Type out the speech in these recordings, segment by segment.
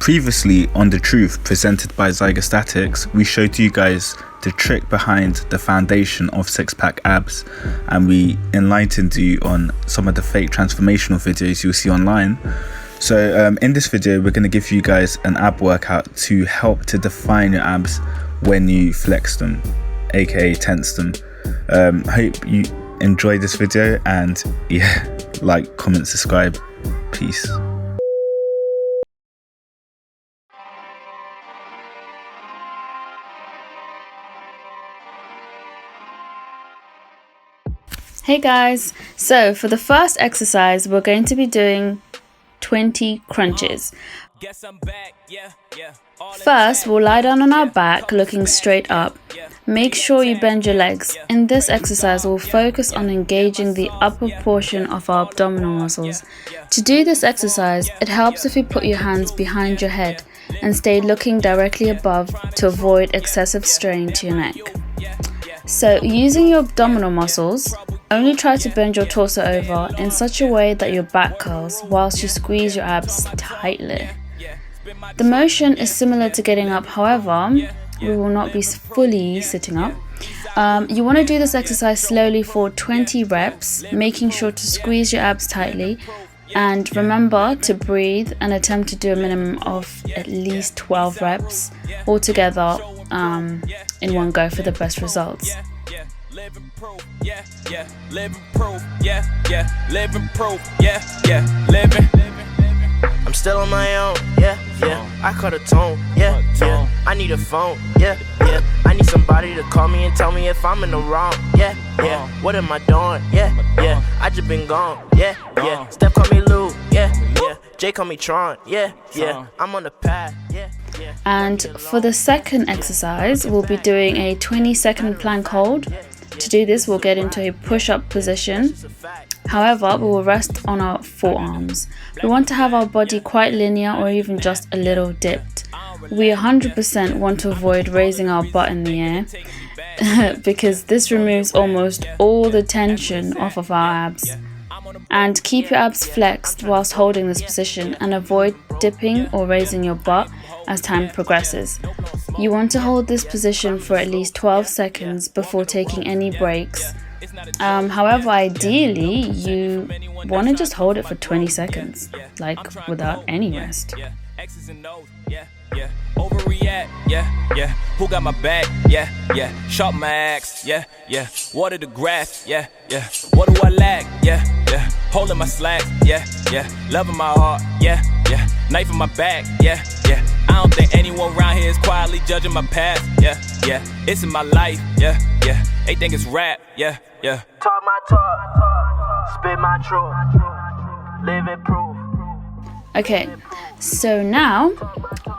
Previously on The Truth, presented by Zygostatics, we showed you guys the trick behind the foundation of six-pack abs, and we enlightened you on some of the fake transformational videos you'll see online. So in this video, we're going to give you guys an ab workout to help to define your abs when you flex them, aka tense them. Hope you enjoy this video, and yeah, like, comment, subscribe. Peace. Hey guys, so for the first exercise we're going to be doing 20 crunches. First, we'll lie down on our back looking straight up. Make sure you bend your legs. In this exercise, we'll focus on engaging the upper portion of our abdominal muscles. To do this exercise, it helps if you put your hands behind your head and stay looking directly above to avoid excessive strain to your neck. So, using your abdominal muscles, only try to bend your torso over in such a way that your back curls whilst you squeeze your abs tightly. The motion is similar to getting up, however, we will not be fully sitting up. You want to do this exercise slowly for 20 reps, making sure to squeeze your abs tightly, and remember to breathe and attempt to do a minimum of at least 12 reps altogether in one go for the best results. Living proof, living proof, living proof, living. I'm still on my own, I cut a tone, I need a phone, I need somebody to call me and tell me if I'm in the wrong, what am I doing, I just been gone, Steph call me Lou, Jay call me Tron, I'm on the path, And for the second exercise, we'll be doing a 20-second plank hold. To do this, we'll get into a push-up position. However, we will rest on our forearms. We want to have our body quite linear or even just a little dipped. We 100% want to avoid raising our butt in the air because this removes almost all the tension off of our abs. And keep your abs flexed whilst holding this position, and avoid dipping or raising your butt as time progresses. You want to hold this position for at least 12 seconds before taking any breaks. However, ideally, you want to just hold it for 20 seconds, like without any rest. Overreact, who got my back, sharp my axe, water the grass, what do I lack, holding my slacks, loving my heart, knife in my back, I don't think anyone around here is quietly judging my past, it's in my life, they think it's rap, Talk my talk, spit my truth, live it proof. Okay, so now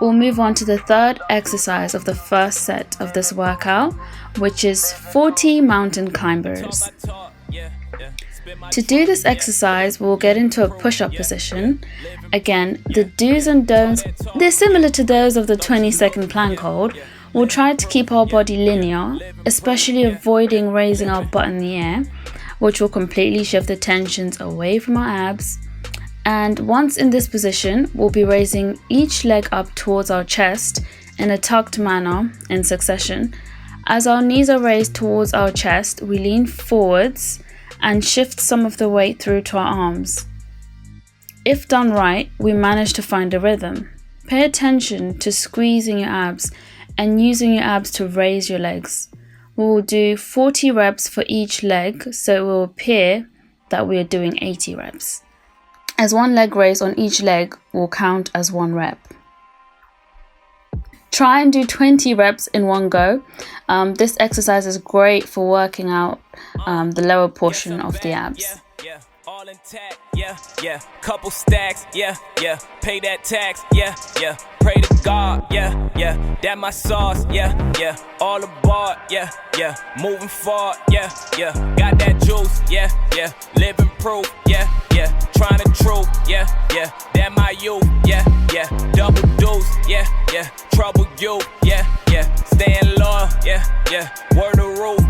we'll move on to the third exercise of the first set of this workout, which is 40 mountain climbers. To do this exercise, we'll get into a push-up position. Again, the do's and don'ts, they're similar to those of the 20-second plank hold. We'll try to keep our body linear, especially avoiding raising our butt in the air, which will completely shift the tensions away from our abs. And once in this position, we'll be raising each leg up towards our chest in a tucked manner in succession. As our knees are raised towards our chest, we lean forwards and shift some of the weight through to our arms. If done right, we manage to find a rhythm. Pay attention to squeezing your abs and using your abs to raise your legs. We will do 40 reps for each leg, so it will appear that we are doing 80 reps. As one leg raise on each leg will count as one rep. Try and do 20 reps in one go. This exercise is great for working out the lower portion of the abs. All intact, couple stacks, pay that tax, pray to God, that my sauce, all aboard, moving forward, got that juice, living proof, trying to truth, that my youth, double deuce, trouble you, staying loyal, word of roof,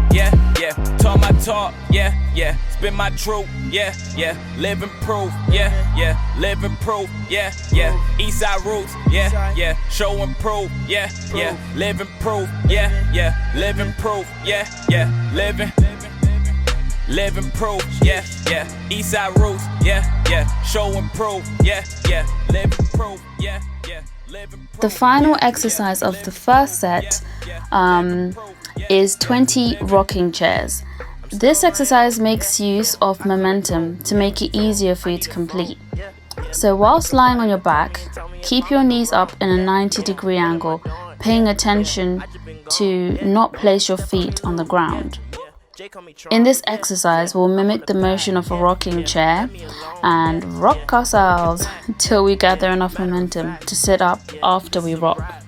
talk my talk, yeah, yeah. Spit my truth, yeah, yeah. Living proof, yeah, yeah. Living proof, yeah, yeah. Eastside roots, yeah, yeah. Show and proof, yeah, yeah. Living proof, yeah, yeah. Living proof, yeah, yeah. Living proof, yeah, yeah. Eastside roots, yeah, yeah. Show and proof, yeah, yeah. Living proof, yeah, yeah. The final exercise of the first set is 20 rocking chairs. This exercise makes use of momentum to make it easier for you to complete. So whilst lying on your back, keep your knees up in a 90-degree angle, paying attention to not place your feet on the ground. In this exercise, we'll mimic the motion of a rocking chair and rock ourselves till we gather enough momentum to sit up after we rock.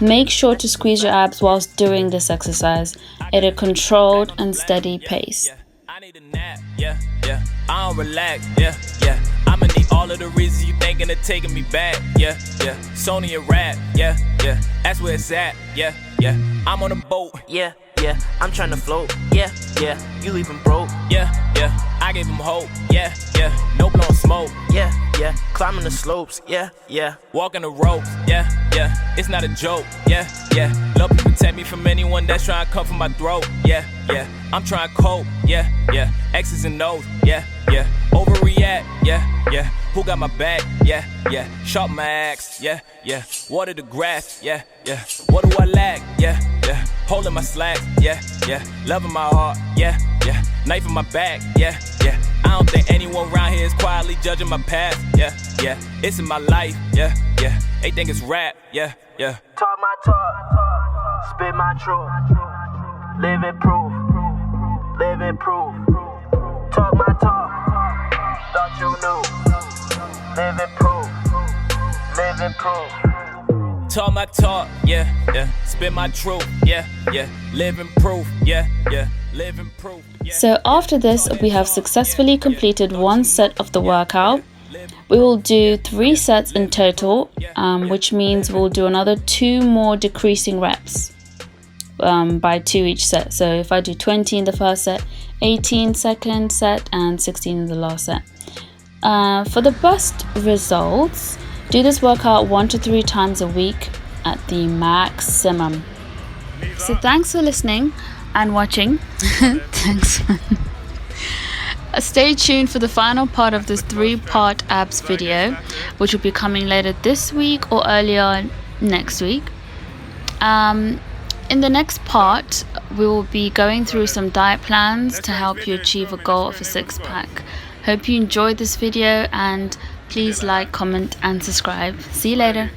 Make sure to squeeze your abs whilst doing this exercise at a controlled and steady pace. I need a nap, yeah, yeah. I don't relax, yeah, yeah. I'ma need all of the reasons you thinking of taking me back, yeah, yeah. Sony a rap, yeah, yeah. That's where it's at, yeah, yeah. I'm on a boat, Yeah, yeah, I'm trying to float. Yeah, yeah, you leaving broke. yeah, yeah. I gave him hope, yeah, yeah. No blowing smoke, Yeah, yeah, climbing the slopes. Yeah, yeah. walking the ropes, yeah, yeah. It's not a joke, yeah, yeah. Love to protect me from anyone that's trying to come for my throat, yeah, yeah. I'm trying to cope, yeah, yeah. X's and O's, yeah, yeah. Overreact, yeah, yeah. Who got my back, yeah, yeah. Sharp my axe, yeah, yeah. Water the grass, yeah, yeah. What do I lack, yeah, yeah. Holding my slack, yeah, yeah. Loving my heart, yeah, yeah. Knife in my back, yeah, yeah. I don't think anyone around here is quietly judging my past, yeah, yeah. It's in my life, yeah, yeah. They think it's rap, yeah, yeah. Talk my talk, spit my truth. Living proof, living proof. Talk my talk, thought you knew. Living proof, living proof. Talk my talk, yeah, yeah. Spit my truth, yeah, yeah. Living proof, yeah, yeah. Living proof, yeah. So after this, we have successfully completed one set of the workout. We will do 3 sets in total, which means we'll do another 2 more decreasing reps by 2 each set. So if I do 20 in the first set, 18 second set, and 16 in the last set. For the best results, do this workout 1 to 3 times a week at the maximum. So thanks for listening and watching. Thanks. Stay tuned for the final part of this 3-part abs video, which will be coming later this week or earlier next week. In the next part, we will be going through some diet plans to help you achieve a goal of a 6-pack. Hope you enjoyed this video, and please like, comment and subscribe. See you later.